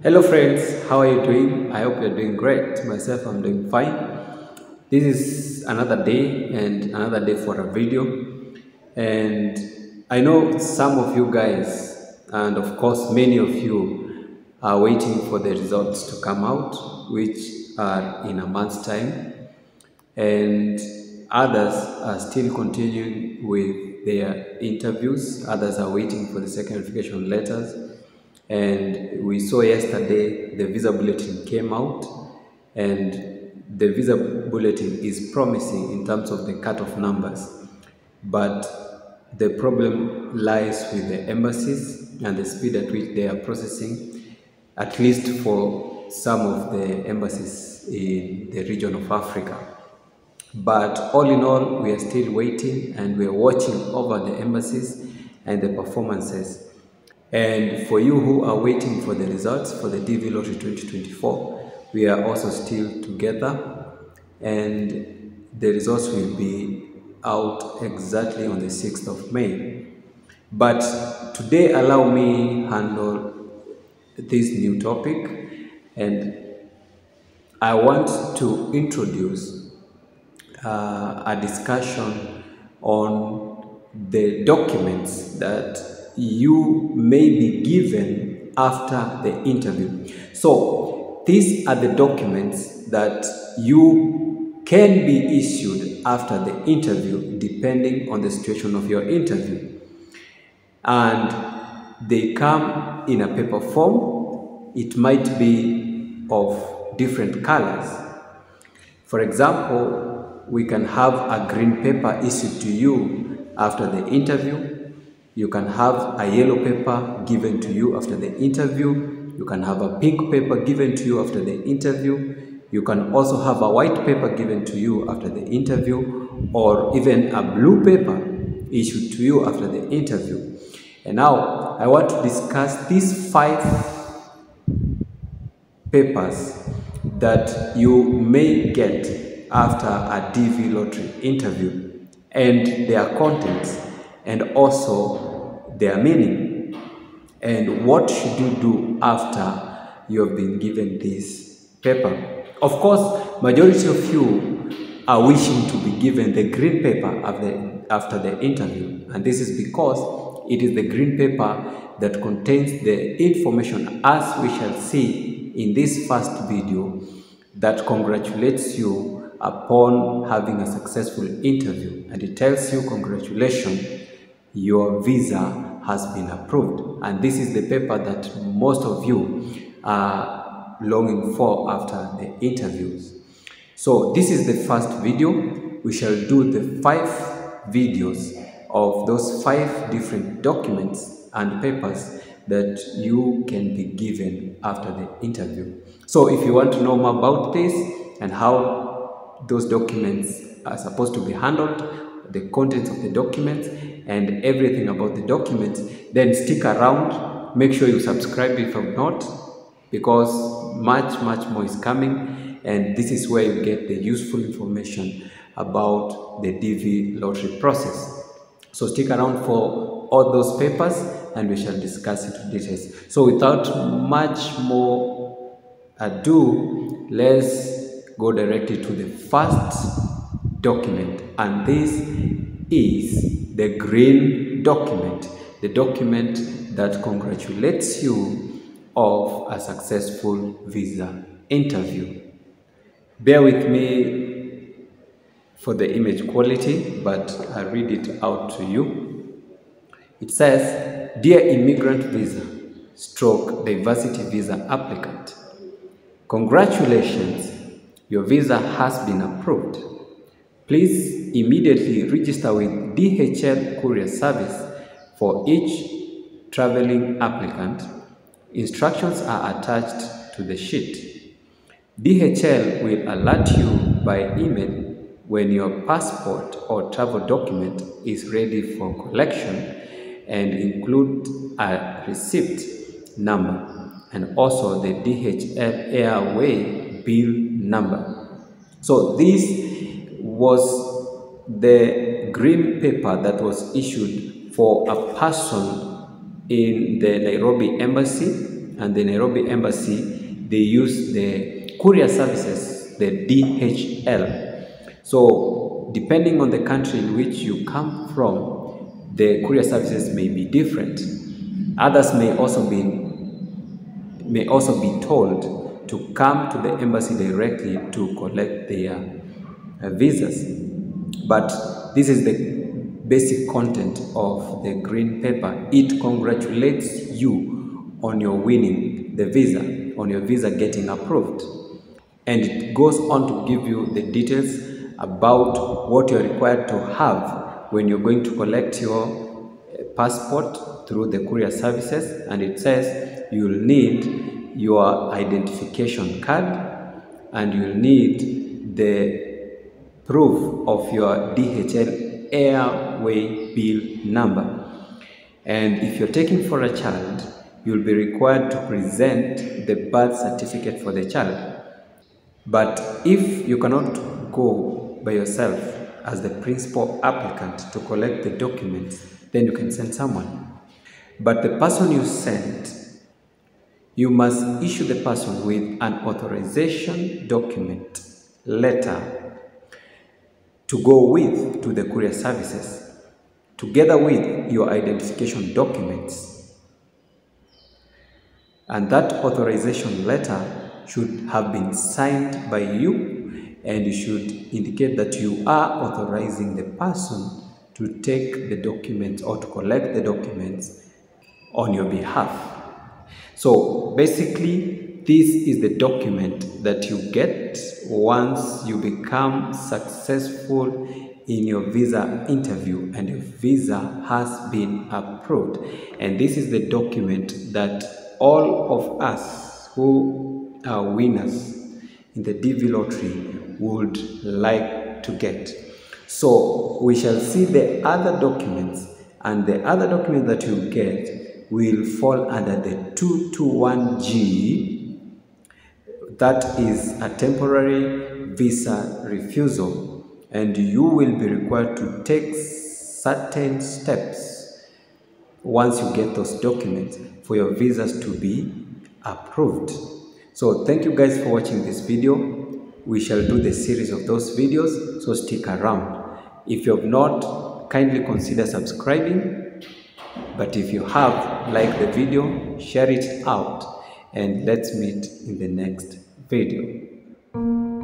Hello friends, how are you doing? I hope you're doing great. Myself, I'm doing fine. This is another day and another day for a video. And I know some of you guys, and of course many of you, are waiting for the results to come out, which are in a month's time. And others are still continuing with their interviews. Others are waiting for the second verification letters. And we saw yesterday the visa bulletin came out, and the visa bulletin is promising in terms of the cutoff numbers. But the problem lies with the embassies and the speed at which they are processing, at least for some of the embassies in the region of Africa. But all in all, we are still waiting and we are watching over the embassies and the performances. And for you who are waiting for the results for the DV Lottery 2024, we are also still together, and the results will be out exactly on the 6th of May. But today, allow me handle this new topic, and I want to introduce a discussion on the documents that you may be given after the interview. So these are the documents that you can be issued after the interview depending on the situation of your interview. And they come in a paper form. It might be of different colors. For example, we can have a green paper issued to you after the interview. You can have a yellow paper given to you after the interview. You can have a pink paper given to you after the interview. You can also have a white paper given to you after the interview, or even a blue paper issued to you after the interview. And now I want to discuss these 5 papers that you may get after a DV Lottery interview, and their contents, and also their meaning, and what should you do after you have been given this paper. Of course, majority of you are wishing to be given the green paper after the interview, and this is because it is the green paper that contains the information, as we shall see in this first video, that congratulates you upon having a successful interview, and it tells you, congratulations, your visa has been approved. And this is the paper that most of you are longing for after the interviews. So this is the first video. We shall do the 5 videos of those 5 different documents and papers that you can be given after the interview. So if you want to know more about this and how those documents are supposed to be handled, the contents of the documents and everything about the documents, then stick around. Make sure you subscribe if you're not, because much more is coming, and this is where you get the useful information about the DV Lottery process. So stick around for all those papers and we shall discuss it in details. So without much more ado, let's go directly to the first document, and this is the green document, the document that congratulates you of a successful visa interview. Bear with me for the image quality, but I'll read it out to you. It says, "Dear immigrant visa / diversity visa applicant, congratulations, your visa has been approved. Please immediately register with DHL Courier Service for each traveling applicant. Instructions are attached to the sheet. DHL will alert you by email when your passport or travel document is ready for collection, and include a receipt number and also the DHL Airway bill number." So this was the green paper that was issued for a person in the Nairobi embassy and the Nairobi Embassy, they use the courier services, the DHL. So depending on the country in which you come from, the courier services may be different. Others may also be told to come to the embassy directly to collect their visas. But this is the basic content of the green paper. It congratulates you on your winning the visa, on your visa getting approved. And it goes on to give you the details about what you're required to have when you're going to collect your passport through the courier services. And it says you'll need your identification card, and you'll need the proof of your DHL airway bill number. And if you're taking for a child, you'll be required to present the birth certificate for the child. But if you cannot go by yourself as the principal applicant to collect the documents, then you can send someone. But the person you send, you must issue the person with an authorization document letter to go with to the courier services, together with your identification documents. And that authorization letter should have been signed by you, and you should indicate that you are authorizing the person to take the documents or to collect the documents on your behalf. So basically, this is the document that you get once you become successful in your visa interview and your visa has been approved. And this is the document that all of us who are winners in the DV lottery would like to get. So we shall see the other documents, and the other document that you get will fall under the 221G. That is a temporary visa refusal, and you will be required to take certain steps once you get those documents for your visas to be approved. So thank you guys for watching this video. We shall do the series of those videos, so stick around. If you have not, kindly consider subscribing. But if you have, like the video, share it out, and let's meet in the next video.